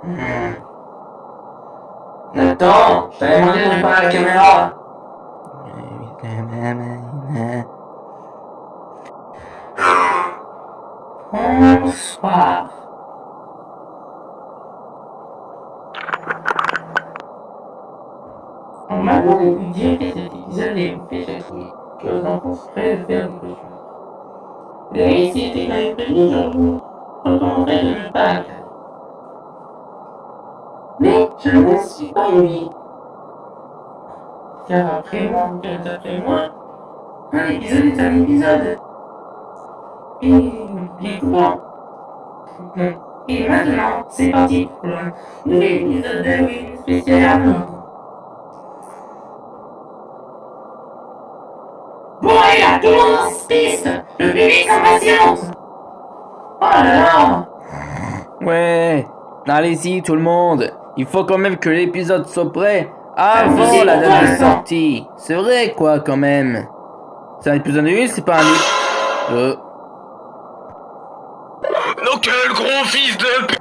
Hmm. Nathan, je t'avais demandé de réparer la caméra. Bonsoir. On m'a demandé de dire que cet épisode est fait chaque nuit, que aux enfants se prêtent à faire des cauchemars. Et si c'était pas prévenu, je vous recommanderais de ne pas le faire. Mais je ne suis pas lui. Car après moi, d'après moi, un épisode est un épisode. Et quoi? Et maintenant, c'est parti pour un nouvel épisode d'Halloween spécial Arnaud. Bon allez là, tout le monde en piste. Le public s'impatiente. Oh là là. Ouais, allez-y tout le monde. Il faut quand même que l'épisode soit prêt avant la date de sortie. C'est vrai quoi quand même. C'est un épisode de 1, c'est pas un... Donc quel gros fils de p...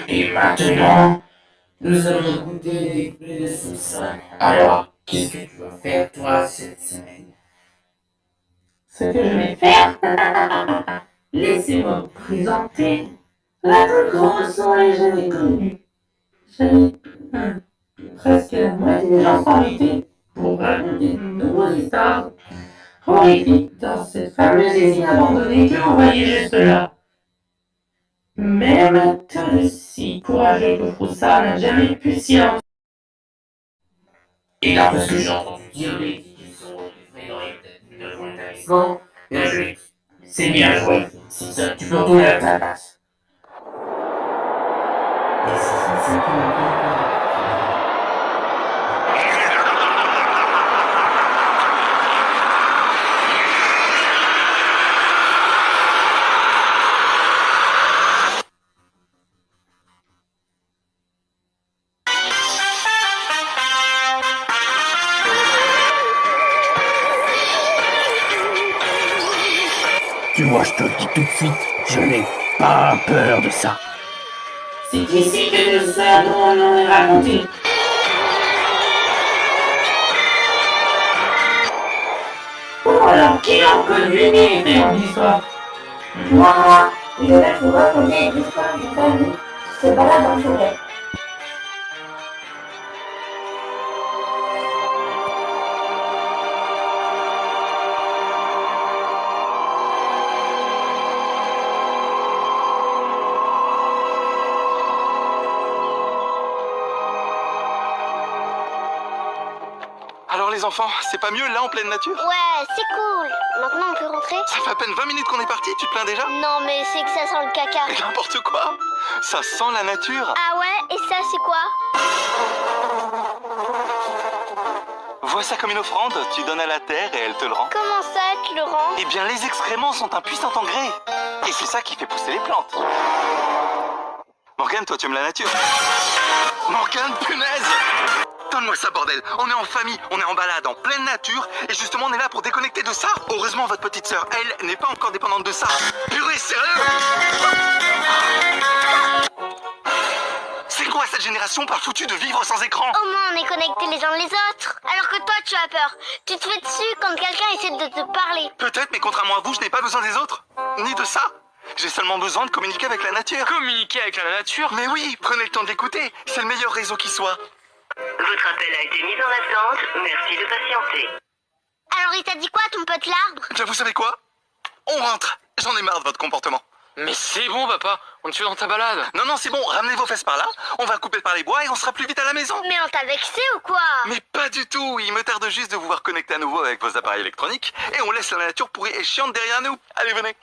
Et maintenant, nous allons goûter les fruits de Simpson. Alors, qu'est-ce que tu vas faire toi cette semaine? Ce que je vais faire? Laissez-moi vous présenter la plus grosse soirée jamais connue. J'ai presque la moitié des gens s'arrêter pour raconter de nombreuses histoires horrifiques dans cette fameuse usine abandonnée que vous voyez juste là. Même tout aussi courageux que Froussard n'a jamais pu s'y en... Et d'après ce que j'ai entendu dire, les qui sont livrés dans les nouveaux établissements, bien joué. C'est bien joué. Si ça, tu peux retourner à ta place. Et c'est ça qui m'a bien. Tu vois, je te le dis tout de suite, je n'ai pas peur de ça. C'est ici que nous savons nous raconter. Bon alors, qui a connu une effet d'histoire? Moi, je vais vous raconter l'histoire d'une famille qui se balade en forêt. Alors les enfants, c'est pas mieux là en pleine nature? Ouais, c'est cool. Maintenant on peut rentrer? Ça fait à peine 20 minutes qu'on est parti, tu te plains déjà? Non mais c'est que ça sent le caca. Mais n'importe quoi. Ça sent la nature. Ah ouais? Et ça c'est quoi? Vois ça comme une offrande, tu donnes à la terre et elle te le rend. Comment ça tu le rends? Eh bien les excréments sont un puissant engrais. Et c'est ça qui fait pousser les plantes. Morgane, toi tu aimes la nature? Morgane, punaise! Donne-moi ça bordel, on est en famille, on est en balade, en pleine nature, et justement on est là pour déconnecter de ça. Heureusement votre petite sœur, elle, n'est pas encore dépendante de ça. Purée, sérieux? C'est quoi cette génération pas foutue de vivre sans écran? Au moins on est connectés les uns les autres. Alors que toi tu as peur. Tu te fais dessus quand quelqu'un essaie de te parler. Peut-être, mais contrairement à vous, je n'ai pas besoin des autres. Ni de ça. J'ai seulement besoin de communiquer avec la nature. Communiquer avec la nature? Mais oui, prenez le temps de l'écouter. C'est le meilleur réseau qui soit. Votre appel a été mis en attente. Merci de patienter. Alors il t'a dit quoi ton pote l'arbre? Bien, vous savez quoi? On rentre. J'en ai marre de votre comportement. Mais c'est bon, papa, on te suit dans ta balade. Non, non, c'est bon. Ramenez vos fesses par là. On va couper par les bois et on sera plus vite à la maison. Mais on t'a vexé ou quoi? Mais pas du tout. Il me tarde juste de vous voir connecter à nouveau avec vos appareils électroniques et on laisse la nature pourrie et chiante derrière nous. Allez, venez.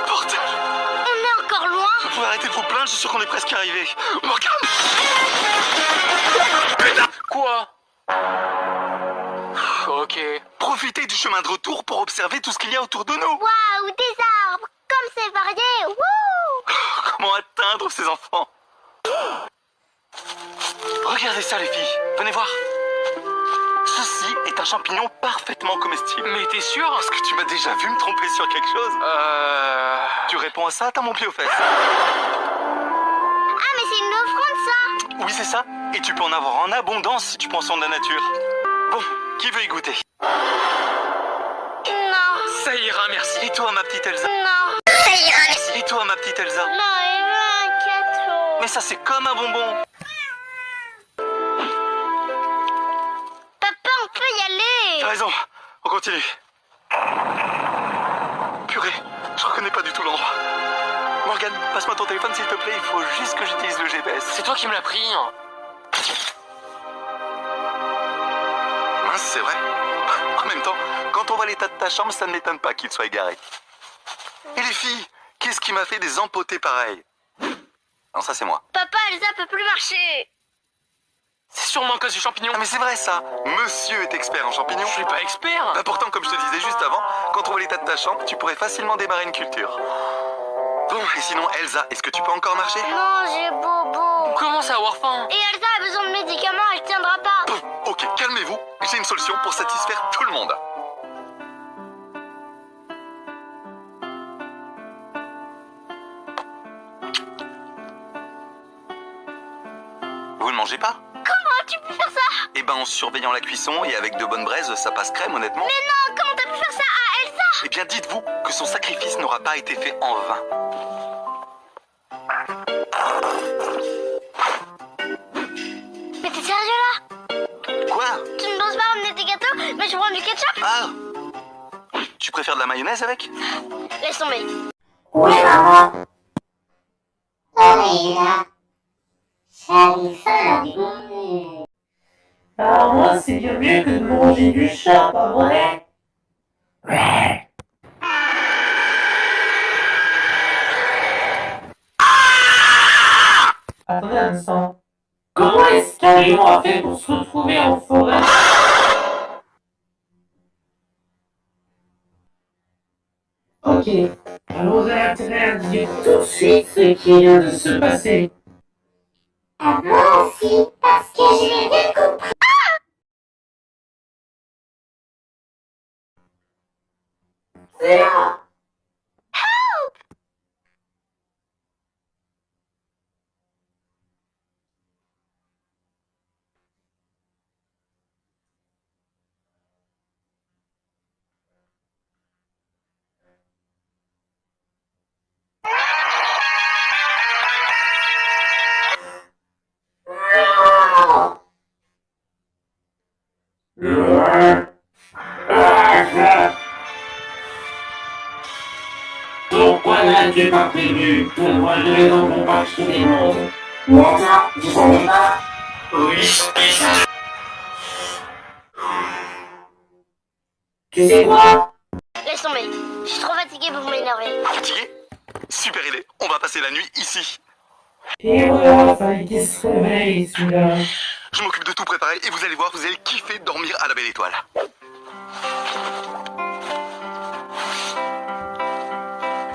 Bordel! On est encore loin? Vous pouvez arrêter de vous plaindre, je suis sûr qu'on est presque arrivé. Morgane! Putain! Quoi? Ok. Profitez du chemin de retour pour observer tout ce qu'il y a autour de nous. Waouh, des arbres! Comme c'est varié! Wouh! Comment atteindre ces enfants? Regardez ça, les filles. Venez voir. Ceci est un champignon parfaitement comestible. Mais t'es sûr? Est-ce que tu m'as déjà vu me tromper sur quelque chose? Tu réponds à ça, t'as mon pied aux fesses. Ah mais c'est une offrande ça! Oui, c'est ça. Et tu peux en avoir en abondance si tu prends soin de la nature. Bon, qui veut y goûter? Non, Ça ira, merci. Et toi, ma petite Elsa? non. Ça ira. Et toi, ma petite Elsa? Non, il veut un gâteau. Mais ça, c'est comme un bonbon. Papa, on peut y aller. T'as raison. On continue. Purée, je reconnais pas du tout l'endroit. Morgane, passe-moi ton téléphone s'il te plaît. Il faut juste que j'utilise le GPS. C'est toi qui me l'as pris. Hein. Mince, c'est vrai. En même temps, quand on voit l'état de ta chambre, ça ne m'étonne pas qu'il soit égaré. Et les filles, qu'est-ce qui m'a fait des empotés pareils? Non, ça c'est moi. Papa, Elsa peut plus marcher. C'est sûrement à cause du champignon. Ah mais c'est vrai ça. Monsieur est expert en champignons. Je suis pas expert. Bah pourtant, comme je te disais juste avant, quand on voit l'état de ta chambre, tu pourrais facilement démarrer une culture. Bon, et sinon, Elsa, est-ce que tu peux encore marcher? Non, j'ai bobo. On commence à avoir faim. Et Elsa a besoin de médicaments, elle tiendra pas. Pouf, ok, calmez-vous. J'ai une solution pour satisfaire tout le monde. Vous ne mangez pas? Comment tu peux faire ça? Eh ben, en surveillant la cuisson et avec de bonnes braises, ça passe crème, honnêtement. Mais non, comment t'as pu faire ça à Elsa? Eh bien, dites-vous que son sacrifice n'aura pas été fait en vain. Mais t'es sérieux là? Quoi? Tu ne penses pas ramener tes gâteaux, mais je prends du ketchup? Ah! Tu préfères de la mayonnaise avec? Laisse tomber. Oui, maman. Allez, là. Salut, salut. Alors moi, c'est bien mieux que de manger du chat, pas vrai? Ouais. Attendez un instant. Comment est-ce qu'un lion a fait pour se retrouver en forêt? Ok, alors vous avez intérêt à dire tout de suite ce qui vient de se passer. Ah, moi aussi, parce que je l'ai bien compris. C'est là. Pourquoi n'as-tu pas prévu que moi je vais dans mon marché des mondes? Mais attends, je savais pas. Oui, tu sais quoi? Laisse tomber. Je suis trop fatiguée pour m'énerver. Fatigué? Super idée. On va passer la nuit ici. Et voilà, fallait qu'il se réveille celui-là. Je m'occupe de tout préparer et vous allez voir, vous allez kiffer dormir à la belle étoile.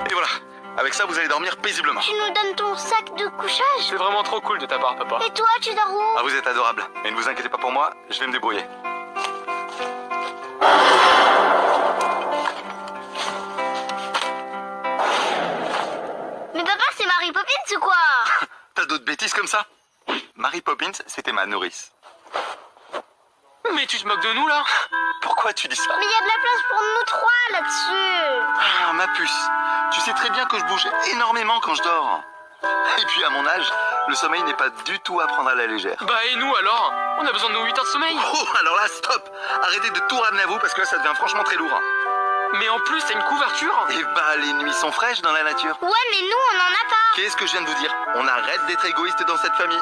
Et voilà. Avec ça, vous allez dormir paisiblement. Tu nous donnes ton sac de couchage? C'est vraiment trop cool de ta part, papa. Et toi, tu dors où? Ah, vous êtes adorable. Mais ne vous inquiétez pas pour moi, je vais me débrouiller. Mais papa, c'est Mary Poppins ou quoi? T'as d'autres bêtises comme ça? Mary Poppins, c'était ma nourrice. Mais tu te moques de nous là? Pourquoi tu dis ça? Mais il y a de la place pour nous trois là-dessus. Ah, ma puce, tu sais très bien que je bouge énormément quand je dors. Et puis à mon âge, le sommeil n'est pas du tout à prendre à la légère. Bah et nous alors? On a besoin de nos 8 heures de sommeil. Oh, alors là, stop! Arrêtez de tout ramener à vous parce que là, ça devient franchement très lourd. Mais en plus, t'as une couverture. Et bah, les nuits sont fraîches dans la nature. Ouais, mais nous, on en a pas. Qu'est-ce que je viens de vous dire? On arrête d'être égoïste dans cette famille.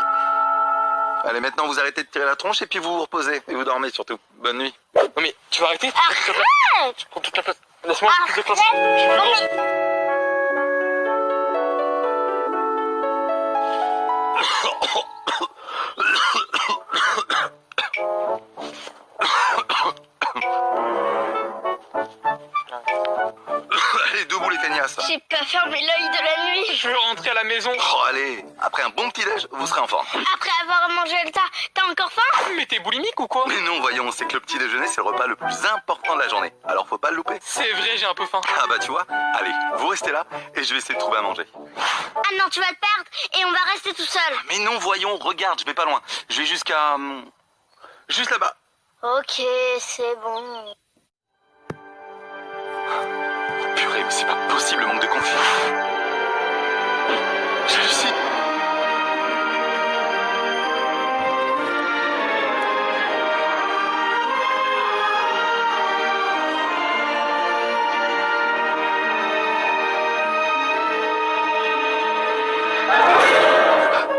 Allez, maintenant, vous arrêtez de tirer la tronche et puis vous vous reposez. Et vous dormez surtout. Bonne nuit. Non mais tu vas arrêter? Arrête! Tu prends toute la place. Laisse-moi toute la place. Arrête! Allez, debout les feignasses. J'ai pas fermé l'œil de la nuit. Je veux rentrer à la maison. Oh, allez, après un bon petit-déj, vous serez en forme. Après avoir mangé le tas, t'as encore faim? Mais t'es boulimique ou quoi? Mais non, voyons, c'est que le petit-déjeuner, c'est le repas le plus important de la journée. Alors, faut pas le louper. C'est vrai, j'ai un peu faim. Ah bah, tu vois, allez, vous restez là et je vais essayer de trouver à manger. Ah non, tu vas te perdre et on va rester tout seul. Mais non, voyons, regarde, je vais pas loin. Je vais jusqu'à... juste là-bas. Ok, c'est bon. Purée, mais c'est pas possible le manque de confiance. J'ai réussi.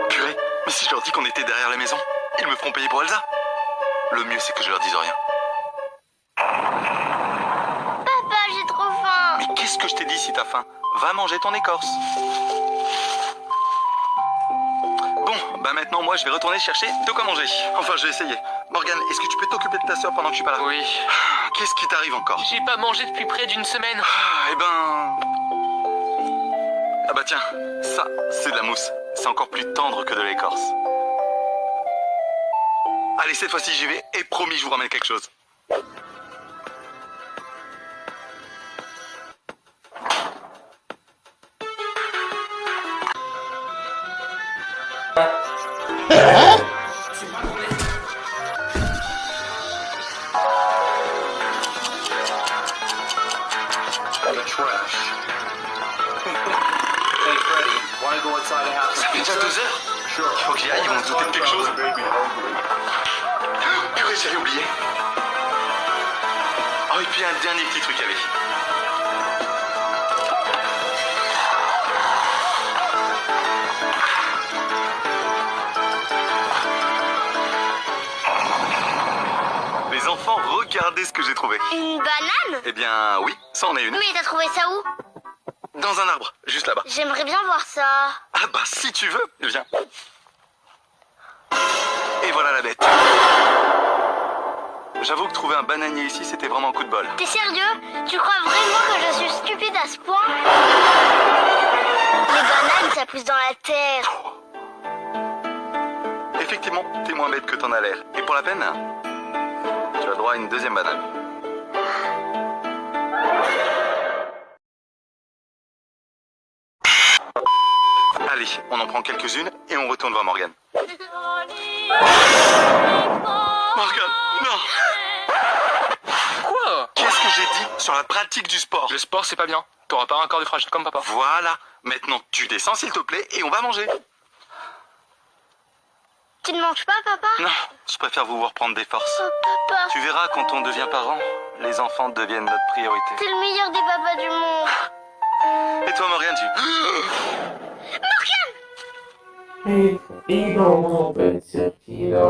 Purée, mais si je leur dis qu'on était derrière la maison, ils me feront payer pour Elsa. Le mieux, c'est que je leur dise rien. Papa, j'ai trop faim. Mais qu'est-ce que je t'ai dit si t'as faim? Va manger ton écorce. Bon, bah maintenant moi je vais retourner chercher de quoi manger. Enfin, je vais essayer. Morgane, est-ce que tu peux t'occuper de ta soeur pendant que je suis pas là? Oui. Qu'est-ce qui t'arrive encore? J'ai pas mangé depuis près d'une semaine. Eh ben... Ah bah tiens, ça, c'est de la mousse. C'est encore plus tendre que de l'écorce. Allez, cette fois-ci j'y vais et promis, je vous ramène quelque chose. Ça fait déjà 2 heures. Il faut que j'y aille, ils vont se douter de quelque chose. Purée, j'avais oublié. Oh, et puis un dernier petit truc, allez. Les enfants, regardez ce que j'ai trouvé. Une banane? Eh bien, oui, ça en est une. Mais t'as trouvé ça où? Dans un arbre, juste là-bas. J'aimerais bien voir ça. Ah bah, si tu veux, viens. Et voilà la bête. J'avoue que trouver un bananier ici, c'était vraiment un coup de bol. T'es sérieux? Tu crois vraiment que je suis stupide à ce point? Les bananes, ça pousse dans la terre. Effectivement, t'es moins bête que t'en as l'air. Et pour la peine, tu as droit à une deuxième banane. Allez, on en prend quelques-unes et on retourne voir Morgane. Morgane, non! Quoi? Qu'est-ce que j'ai dit sur la pratique du sport? Le sport c'est pas bien. T'auras pas un corps de fragile comme papa. Voilà, maintenant tu descends s'il te plaît et on va manger. Tu ne manges pas, papa? Non, je préfère vous voir prendre des forces. Oh, papa, Tu verras, quand on devient parent, les enfants deviennent notre priorité. t'es le meilleur des papas du monde. Et toi, Morgane, tu... Et dans mon petit là,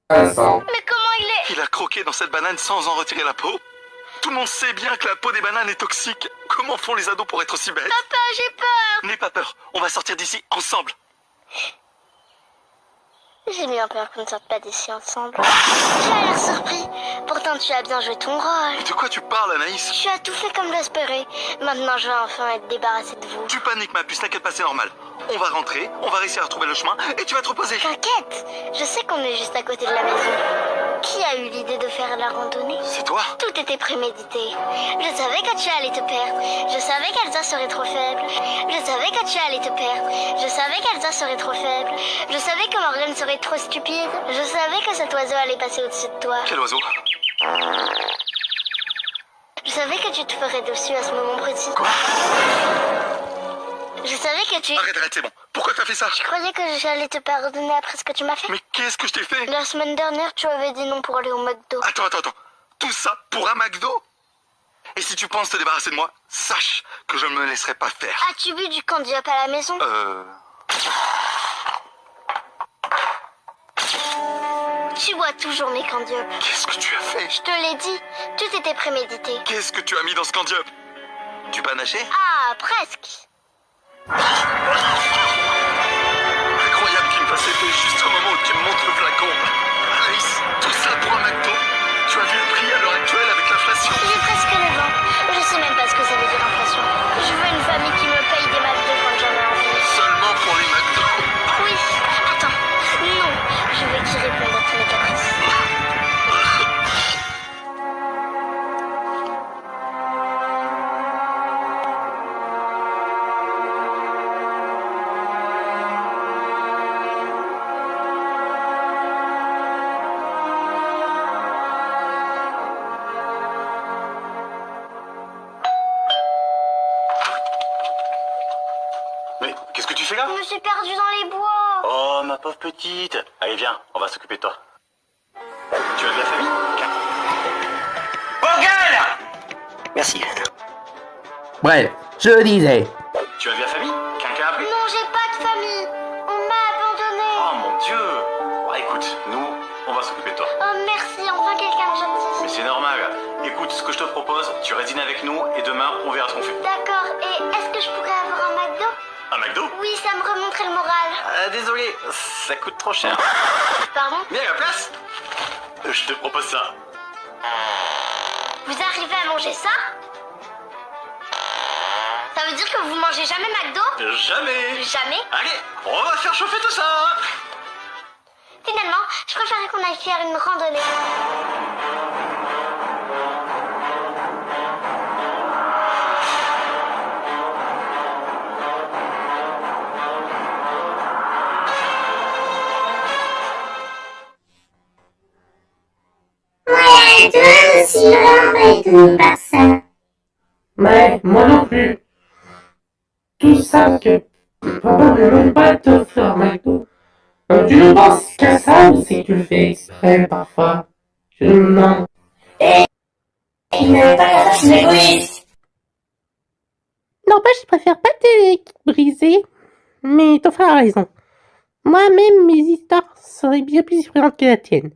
un sang. Mais comment il est? Il a croqué dans cette banane sans en retirer la peau. Tout le monde sait bien que la peau des bananes est toxique. Comment font les ados pour être aussi bêtes? Papa, j'ai peur. N'aie pas peur, on va sortir d'ici ensemble. J'ai bien peur qu'on ne sorte pas d'ici ensemble. Tu as l'air surpris. Pourtant, tu as bien joué ton rôle. De quoi tu parles, Anaïs? Tu as tout fait comme j'espérais. Maintenant, je vais enfin être débarrassée de vous. Tu paniques, ma puce, t'inquiète pas, c'est normal. On va rentrer, on va réussir à retrouver le chemin et tu vas te reposer. T'inquiète, je sais qu'on est juste à côté de la maison. Qui a eu l'idée de faire la randonnée? C'est toi? Tout était prémédité. Je savais que tu allais te perdre. Je savais qu'Elsa serait trop faible. Je savais que tu allais te perdre. Je savais qu'Elsa serait trop faible. Je savais que Morgane serait trop stupide. Je savais que cet oiseau allait passer au-dessus de toi. Quel oiseau? Je savais que tu te ferais dessus à ce moment précis. Quoi? Je savais que tu... Arrête, c'est bon. Pourquoi t'as fait ça? Je croyais que j'allais te pardonner après ce que tu m'as fait. Mais qu'est-ce que je t'ai fait? La semaine dernière, tu avais dit non pour aller au McDo. Attends. Tout ça pour un McDo? Et si tu penses te débarrasser de moi, sache que je ne me laisserai pas faire. As-tu bu du candy-up à la maison? Tu bois toujours mes candy-up. Qu'est-ce que tu as fait? Je te l'ai dit, tout était prémédité. Qu'est-ce que tu as mis dans ce candy-up? Du panaché? Ah, presque. Incroyable qu'il me fasse effet juste au moment où tu me montres le flacon. Alice, tout ça pour un McDo? Tu as vu le prix à l'heure actuelle avec l'inflation? J'ai presque 9 ans. Je sais même pas ce que ça veut dire inflation. Je veux une famille qui me paye des McDo quand j'en ai envie. Seulement pour les McDo? Oui, attends. Non, je veux qu'il réponde à tous mes caprices. Mais qu'est-ce que tu fais là? Je me suis perdue dans les bois. Oh, ma pauvre petite. Allez, viens, on va s'occuper de toi. Tu as de la famille? Morgane! Merci. Bref, je disais. Tu as de la famille? Quelqu'un a appelé? Non, j'ai pas de famille. On m'a abandonnée. Oh mon Dieu! Bon, écoute, nous, on va s'occuper de toi. Oh, merci, enfin quelqu'un de gentil. Mais c'est normal. Écoute, ce que je te propose, tu résines avec nous et demain, on verra ce qu'on fait. D'accord, et est-ce que je pourrais avoir un McDo? Un McDo? Oui, ça me remonterait le moral. Désolé, ça coûte trop cher. Pardon? Viens à la place! Je te propose ça. Vous arrivez à manger ça? Ça veut dire que vous mangez jamais McDo? Jamais! Jamais? Allez, on va faire chauffer tout ça! Finalement, je préférais qu'on aille faire une randonnée. Ouais, toi aussi, avec le Barça. Mais moi non plus. Tout ça que papa ne veut pas te faire McDo. Tu ne penses qu'à ça ou si tu le fais exprès parfois? Je me demande. Il n'est pas capable de égoïste. N'empêche, je préfère pas te briser. Mais ton frère a raison. Moi-même, mes histoires seraient bien plus effrayantes que la tienne.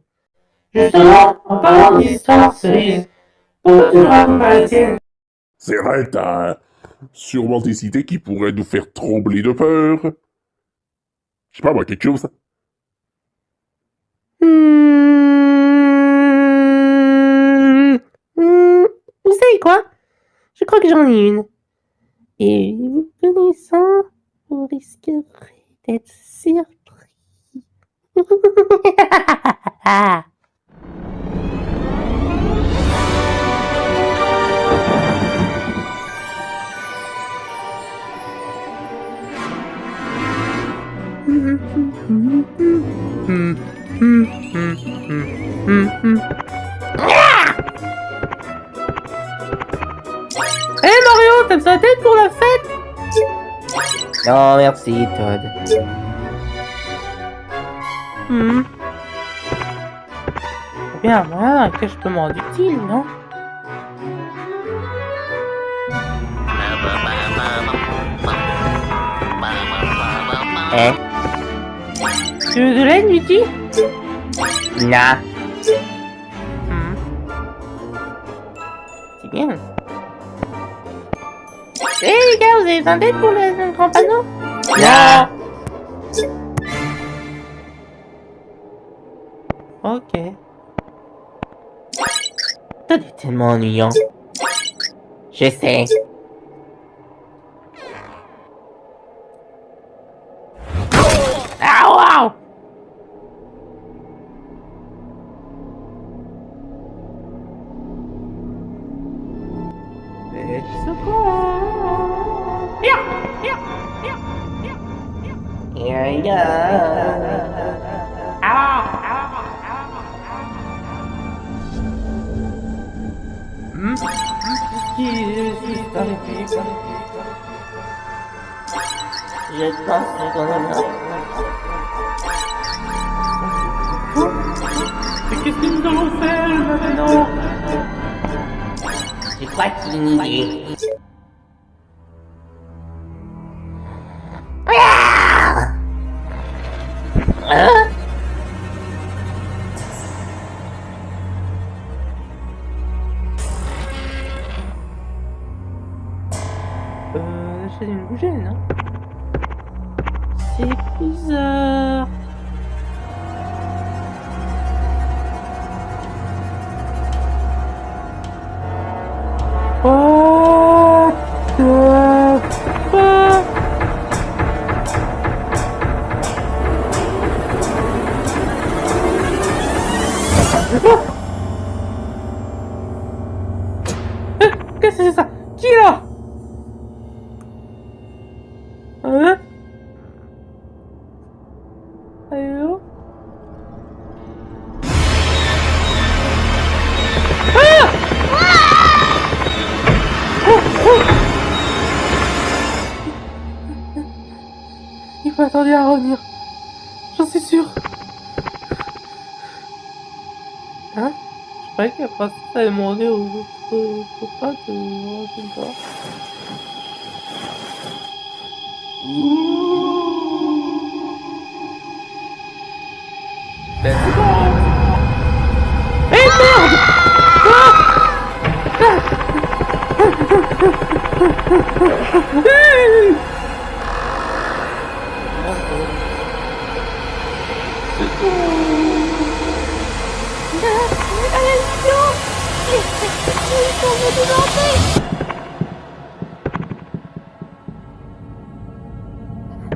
Justement, en parlant d'histoire, Cerise, pourquoi tu ne racontes pas la tienne? C'est vrai, t'as sûrement des idées qui pourraient nous faire trembler de peur. Je sais pas moi, quelque chose. Vous savez quoi? Je crois que j'en ai une. Et vous connaissant, vous risquerez d'être surpris. Hé Mario, t'as besoin d'aide pour la fête? Non, merci, Todd. Bien, voilà, que je peux me rendre utile, non? Hein? Tu veux de l'aide, Luigi? Nah. C'est bien. Hé les gars, vous avez besoin d'aide pour le grand panneau? Nah. Ok. Todd est tellement ennuyant. Je sais. Ah, waouh! my god. Qu'est-ce qui est arrivé? Je pense qu'on en a. Mais qu'est-ce que nous allons faire maintenant? J'ai pas qu'une idée. Hein? La chaise vient de bouger, non? C'est bizarre. What the fuck? Qu'est-ce que c'est ça? Qui est là? Hein? Allô? Il faut attendre à revenir. J'en suis sûr. Hein? Je croyais qu'elle passait à demander aux autres copains de revenir pas. Ben c'est bon! Eh merde!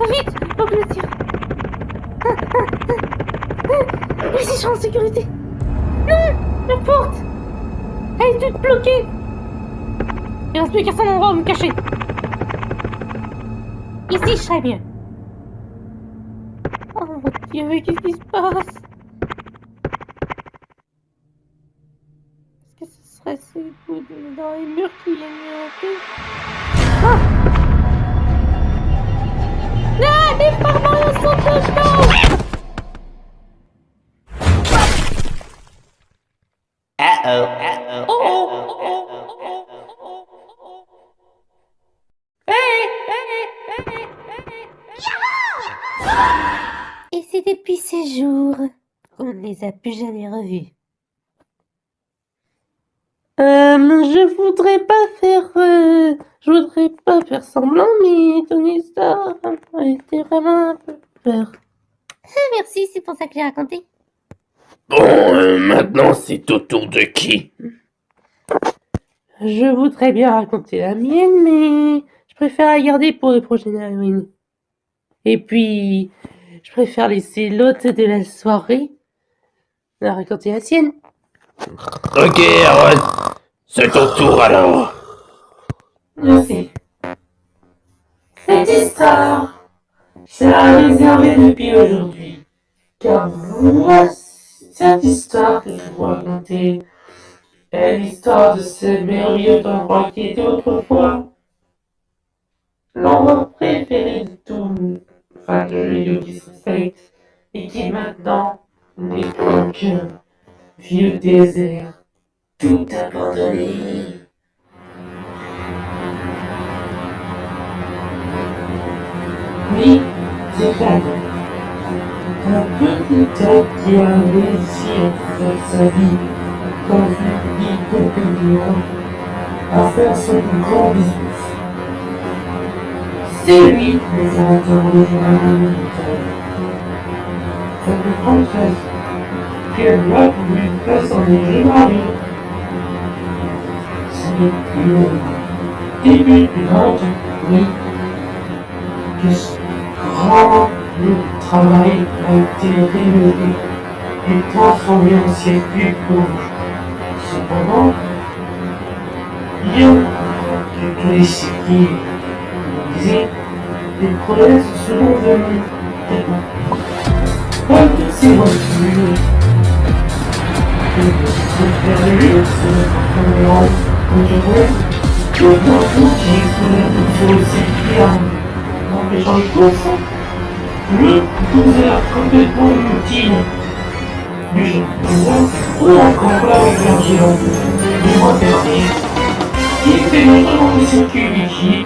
Vite, faut que je tire. Les sont en sécurité. Non, la porte. Elle est toute bloquée. Il reste plus qu'à son endroit où me cacher. Ici, je serais mieux. Oh mon Dieu, mais qu'est-ce qui se passe? Est-ce que ce serait ces bouts dans les murs qui viennent me hanter? Ah! Non, les parents sont dedans! Et c'est depuis ces jours qu'on ne les a plus jamais revus. Je voudrais pas faire semblant, mais ton histoire était vraiment un peu peur. Merci, c'est pour ça que j'ai raconté. Bon, maintenant c'est au tour de qui? Je voudrais bien raconter la mienne, mais je préfère la garder pour le prochain Halloween. Et puis, je préfère laisser l'hôte de la soirée la raconter la sienne. Ok, Aaron, c'est ton tour alors. Merci. Cette histoire sera réservée depuis aujourd'hui, car moi, cette histoire que je vous raconter est l'histoire de ce merveilleux endroit qui était autrefois l'endroit préféré de tout fan de jeux vidéo qui se respecte et qui maintenant n'est plus qu'un vieux désert tout abandonné. Oui, c'est Adam. Un petit homme qui a réussi à faire sa vie dans une vie complètement à faire son grand business. C'est lui le fondateur de l'humanité. Ça fait 33 ans qu'elle a voulu une place dans les jeux Mario. C'est le début du grand oui, que ce grand travail a été rénové et transformé en circuit pauvre. Cependant, bien que tous les circuits disait, les problèmes se sont venus Comme toutes ces voitures, empêchant les courses, le 12 heures complètement inutile du jeu. Ou encore la voiture géante du mois dernier, qui était notamment le circuit liquide,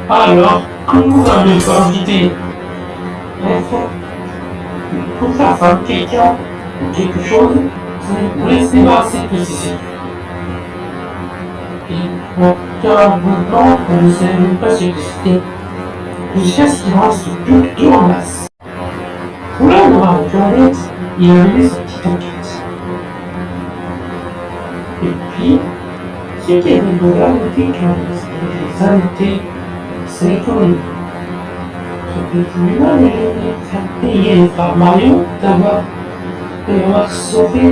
alors que nous n'avons pas invité. Pour faire ça, quelqu'un ou quelque chose, vous laissez passer de ceci. Et car maintenant, on ne sait même pas si exister. Jusqu'à ce qu'il reste plus que en masse. Pour là, on aura une planète, il a mené sa petite enquête. Et puis, ce qui est rigolo, c'est que les invités, c'est étonnant. Je peux plus mal faire payer les frères Mario d'avoir sauvé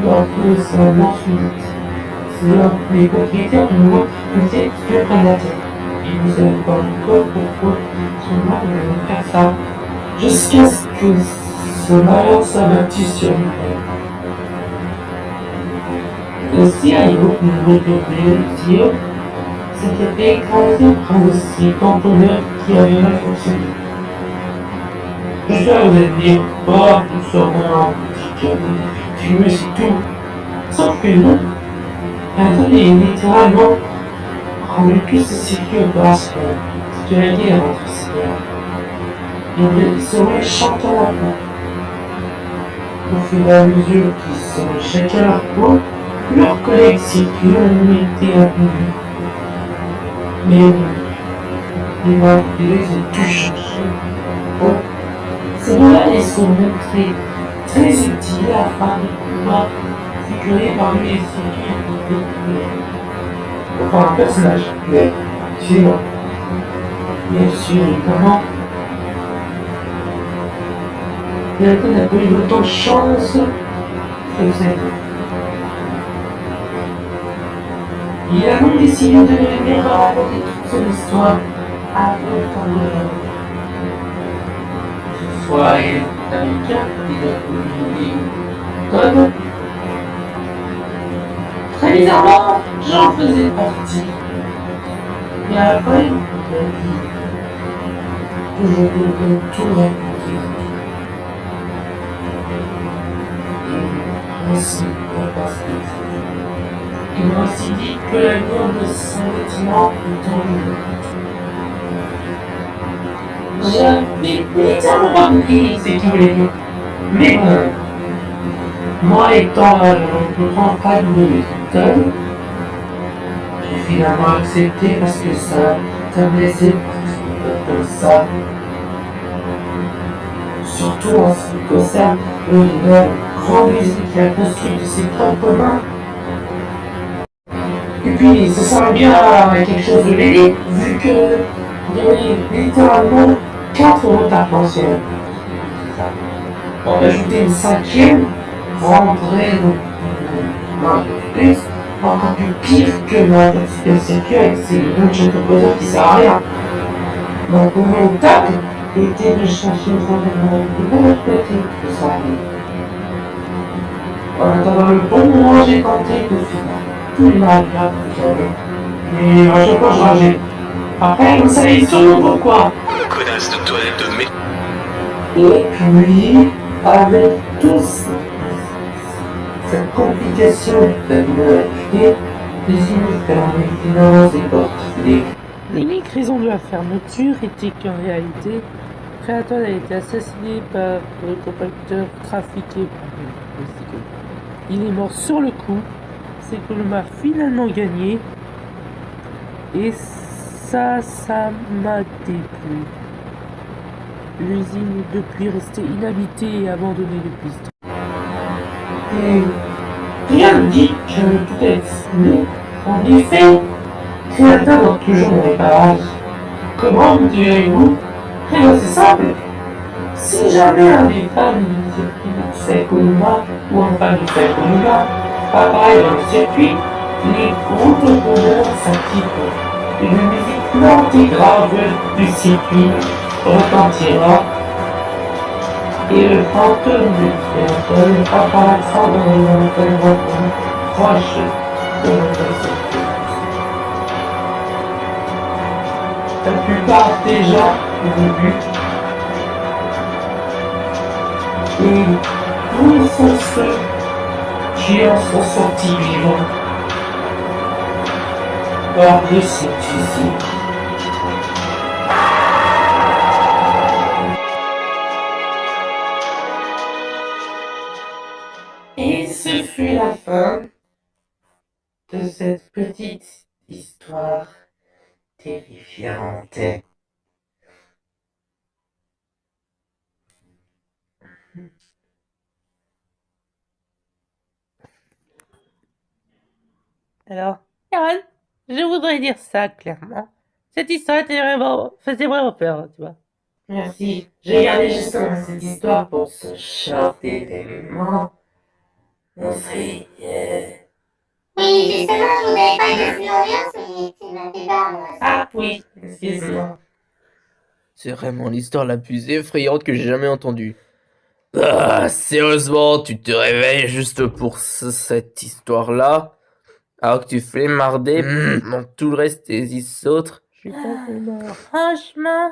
leur seulement suite. C'est les propriétaires de moi qui étaient sur la terre. Ils ne savaient pas encore pourquoi son mari allait faire ça. Jusqu'à ce que ce malheur s'abattisse sur lui. Le CIO, le CIO, s'était écrasé par le cicantoneur qui avait mal fonctionné. Je dois vous dire, nous serons un petit cœur effectueux, c'est tout. Sauf que non. Anthony est littéralement rendu plus de sécurité grâce à ce que la guerre entre seigneurs. Il serait chantant la peau. Au fur et à mesure qu'ils seraient chacun leur peau, leurs collègues circulent étaient abîmés. Mais les ont tout changé. Bon, ces mots-là, ils sont montrés très utiles afin de pouvoir figurer parmi les circuits. Enfin, un personnage, mais suivant. Bien sûr, évidemment, Nathan n'a pas eu autant de chance que ça. Il a donc décidé de venir raconter toute son histoire à autant de gens. Ce soir, il est américain, il a Todd. Très bizarrement, j'en faisais partie. Mais après, je devais tout raconter. Ainsi, il m'a aussi dit que la mort de son bâtiment est en jeu. J'avais littéralement pas compris ce qu'il voulait dire. Mais bon, moi étant le grand fan de Todd, j'ai finalement accepté parce que ça me laissait comme ça. Surtout en ce qui concerne le grand musée qu'il a construit de ses propres mains. Et puis, ça sert bien à quelque chose de l'aider, vu qu'il y avait littéralement 4 routes arc-en-ciel. On va ajouter une 5e, rendrait plus, encore plus pire que le circuit avec ses lunch composers qui sert à rien. Donc, mon table était de chercher de l'autre côté de ça. En attendant le bon moment, j'ai tenté de finir tous les malades que j'avais. Et à chaque fois, je rageais. Après, vous savez sûrement pourquoi. Connasse de toilette de mec. Et puis, avec tous cette complication de l'université, les finances et portiers. L'unique raison de la fermeture était qu'en réalité, Créaton a été assassiné par le compacteur trafiqué par le cyclone. Il est mort sur le coup, Cyclone m'a finalement gagné, et ça m'a déplu. L'usine est depuis restée inhabitée et abandonnée depuis ce temps. Et rien ne dit que tout est destiné. En effet, Créaton a toujours mon réparage. Comment me direz-vous? Eh bien, c'est simple. Si jamais un des femmes du circuit Columa ou un fan du circuit Columa apparaît dans le circuit, les groupes de bonheur s'activent. Une musique lente et grave du circuit retentira Et le fantôme du frère ne pas par l'accent de les proche de notre la plupart des gens au début. Et où sont ceux qui en sont sortis vivants hors de cette usine? Et ce fut la fin de cette petite histoire terrifiante. Alors, Aaron, je voudrais dire ça clairement. Cette histoire faisait vraiment peur, tu vois. Merci. J'ai gardé justement cette histoire pour ce genre d'événement. On serait... Oui, justement, je voudrais pas dire l'ambiance, mais tu m'as fait peur, moi. Ah oui, excuse-moi. C'est vraiment l'histoire la plus effrayante que j'ai jamais entendue. Ah, sérieusement, tu te réveilles juste pour cette histoire-là, alors que tu fais marder dans tout le reste des autres. Je suis pas mort. Franchement,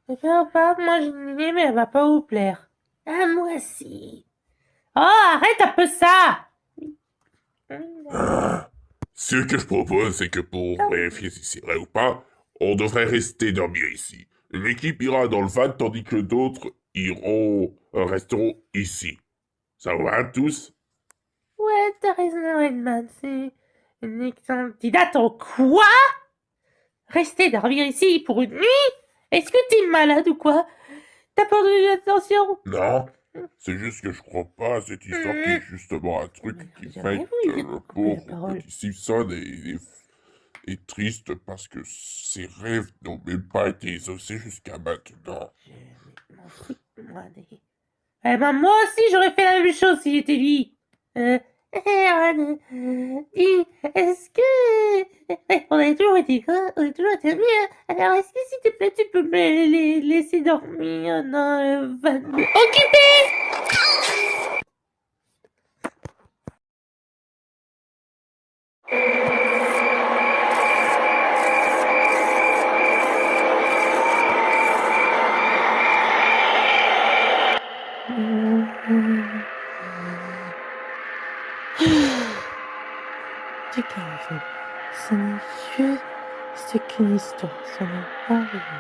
ne fais pas, moi j'ai une idée, mais elle va pas vous plaire. Ah, moi aussi. Oh, arrête un peu ça! Ce que je propose, c'est que pour vérifier si c'est vrai ou pas, on devrait rester dormir ici. L'équipe ira dans le van tandis que d'autres resteront ici. Ça va tous? Ouais, t'as raison, Redman, c'est une excellente idée. Attends, quoi? Rester dormir ici pour une nuit? Est-ce que t'es malade ou quoi? T'as peur de l'attention? Non, c'est juste que je crois pas à cette histoire qui est justement un truc qui fait que le pauvre petit Simpson est triste parce que ses rêves n'ont même pas été exaucés jusqu'à maintenant. Eh ben, moi aussi, j'aurais fait la même chose si j'étais lui. Aaron, dis, est-ce que... On a toujours été amis, hein. Alors, est-ce que s'il te plaît, tu peux me laisser dormir dans le van occupé? Tu calmes, ce monsieur, c'est qu'une histoire, ça n'est pas arrivé.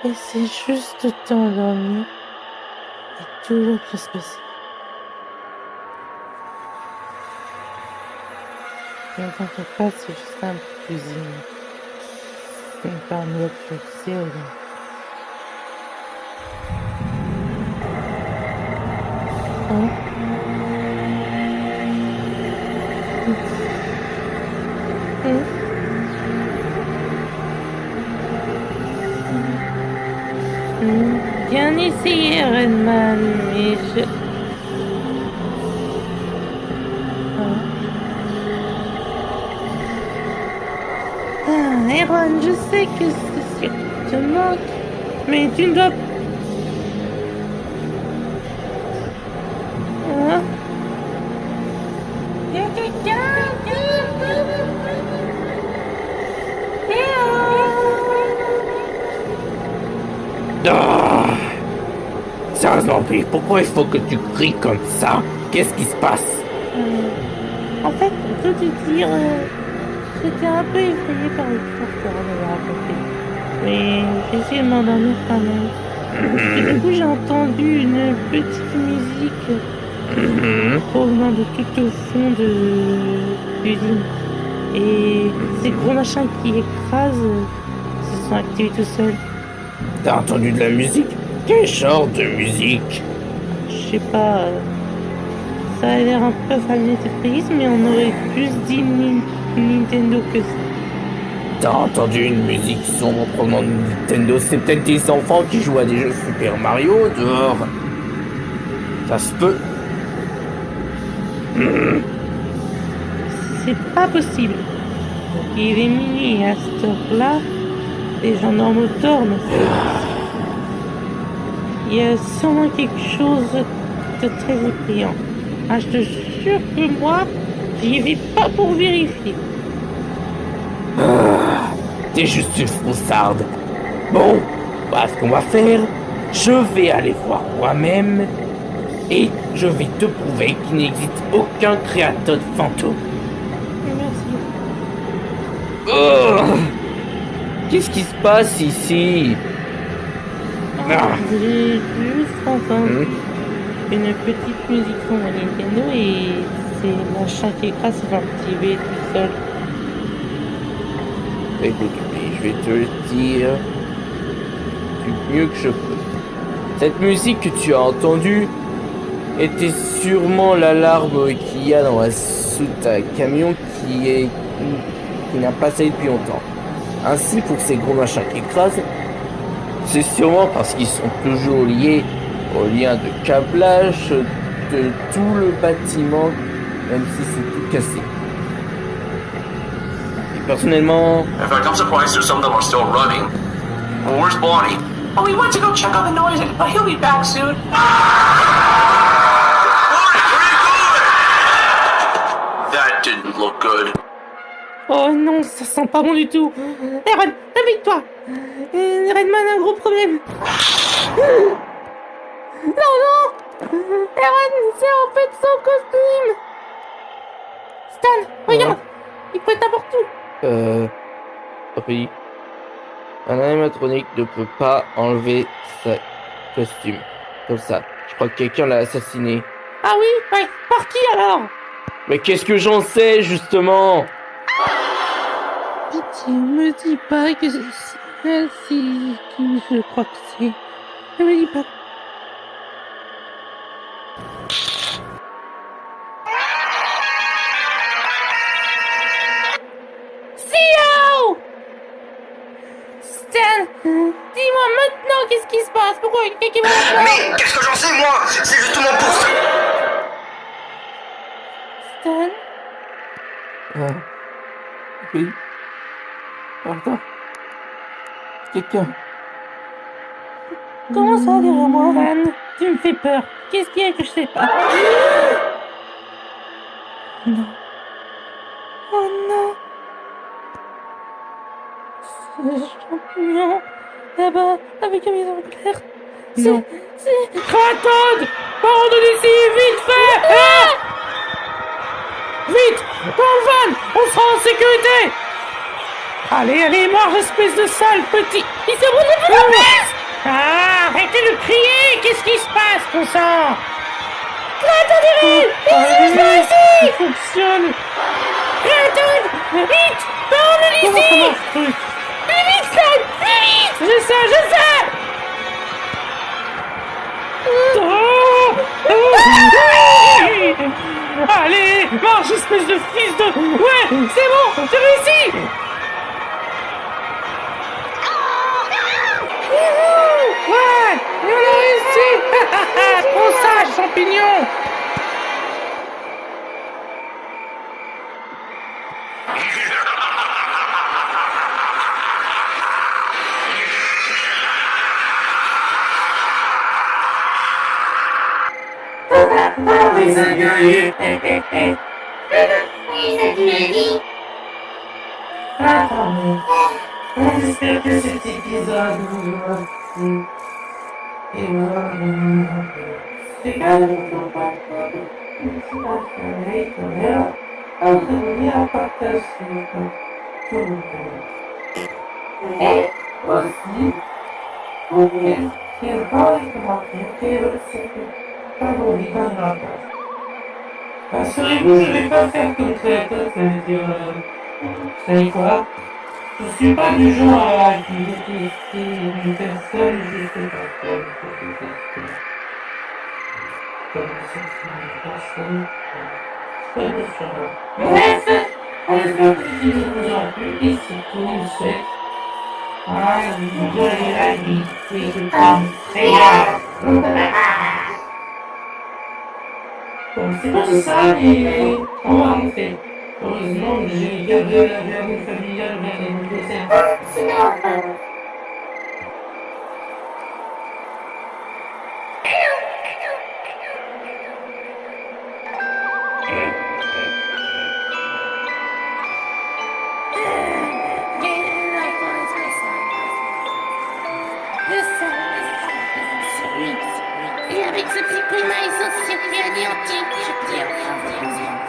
Et c'est juste de t'endormir et tout va bien se passer. Ne t'inquiète pas, c'est juste un peu cuisine. C'est une paranoïa que tu sais, Hein? Bien essayé, Redman, mais je... Aaron, je sais que c'est sûr que tu te manques, mais tu ne dois... Hein? Il y a quelqu'un? Ah, sérieusement, puis pourquoi il faut que tu cries comme ça? Qu'est-ce qui se passe? En fait, pour tout te dire, j'étais un peu effrayée par l'histoire que Aaron avait racontée. Mais j'ai essayé de m'endormir quand même. Et du coup, j'ai entendu une petite musique provenant de tout au fond de l'usine. Et ces gros machins qui écrasent se sont activés tout seuls. T'as entendu de la musique? Quel genre de musique? Je sais pas, ça a l'air un peu familier cette prise, mais on aurait plus dit Nintendo que ça. T'as entendu une musique sombre provenant de Nintendo? C'est peut-être des enfants qui jouent à des jeux Super Mario dehors. Ça se peut. C'est pas possible. Il est minuit et à cette heure-là, les gens normaux dorment. Il y a sûrement quelque chose de très effrayant. Ah, je te jure que moi, j'y vais pas pour vérifier. T'es juste une froussarde. Bon, voilà ce qu'on va faire. Je vais aller voir moi-même et je vais te prouver qu'il n'existe aucun créateur de fantômes. Merci. Oh, qu'est-ce qui se passe ici? J'ai juste entendu une petite musique sur mon Nintendo et c'est machin qui écrase va activer tout seul. Écoute, je vais te le dire du mieux que je peux. Cette musique que tu as entendue était sûrement l'alarme qu'il y a dans la soute à camion qui n'a pas servi depuis longtemps. Ainsi, pour ces gros machins qui écrasent, c'est sûrement parce qu'ils sont toujours liés au lien de câblage de tout le bâtiment, même si c'est tout cassé. Et personnellement, In fact, I'm surprised some of them are still running. Well, where's Bonnie? Oh, we went to go check on the noise, but he'll be back soon. That didn't look good. Oh non, ça sent pas bon du tout. Aaron, réveille-toi. Redman a un gros problème. Non, non. Aaron, c'est en fait son costume. Stan, regarde. Il peut être n'importe où. oui. Un animatronique ne peut pas enlever sa costume. Comme ça. Je crois que quelqu'un l'a assassiné. Ah oui, ouais. Par qui alors? Mais qu'est-ce que j'en sais, justement? Pitié, me dis pas que c'est... Si, je crois que c'est... Ne me dis pas. CEO! Stan, dis-moi maintenant qu'est-ce qui se passe? Pourquoi quelqu'un va... Mais qu'est-ce que j'en sais, moi? C'est justement pour ça. Stan? Oui. Pardon. Quelqu'un. Comment ça derrière moi, Van? Tu me fais peur. Qu'est-ce qu'il y a que je sais pas? Non. Oh non. Ce champignon. Là-bas, avec un maison claire. Non. C'est... Kraton! Pars d'ici, vite fait! Vite! Dans le van! On sera en sécurité! Allez, marche, espèce de sale petit! Il s'est brûlé pour la place! Ah, arrêtez de crier! Qu'est-ce qui se passe, ton sang? Kraton, derrière! Ici, par ici! Ça fonctionne! Kraton! Vite! Pars d'ici! Comment ça marche, ce truc? Plus vite, Stan! Plus vite! Je sais! Allez, marche, espèce de fils de... Ouais, c'est bon, j'ai réussi! Ouais, on a réussi! Trop sage, champignon! Les guerriers, j'espère que cet épisode vous aura plu. Et moi, c'est calme pour pas à partage tout le monde. Et aussi, vous pouvez écrire dans les commentaires quel est votre favori dans la page. Rassurez-vous, je vais pas faire comme créateur, ça veut dire, vous savez quoi? Je suis pas du genre à détester une personne, je sais pas quoi détester. Comme c'est une personne, pas différent. Bref, on espère que cette vidéo vous aura plu et surtout, je vous souhaite une jolie vie et de bonnes frayeurs. Donc c'est pour ça, et on va rentrer. Heureusement, j'ai gardé la vermine familiale dans les desserts. Sinon, Avec ce petit climat et société anéantie, je perds enfin vos besoins.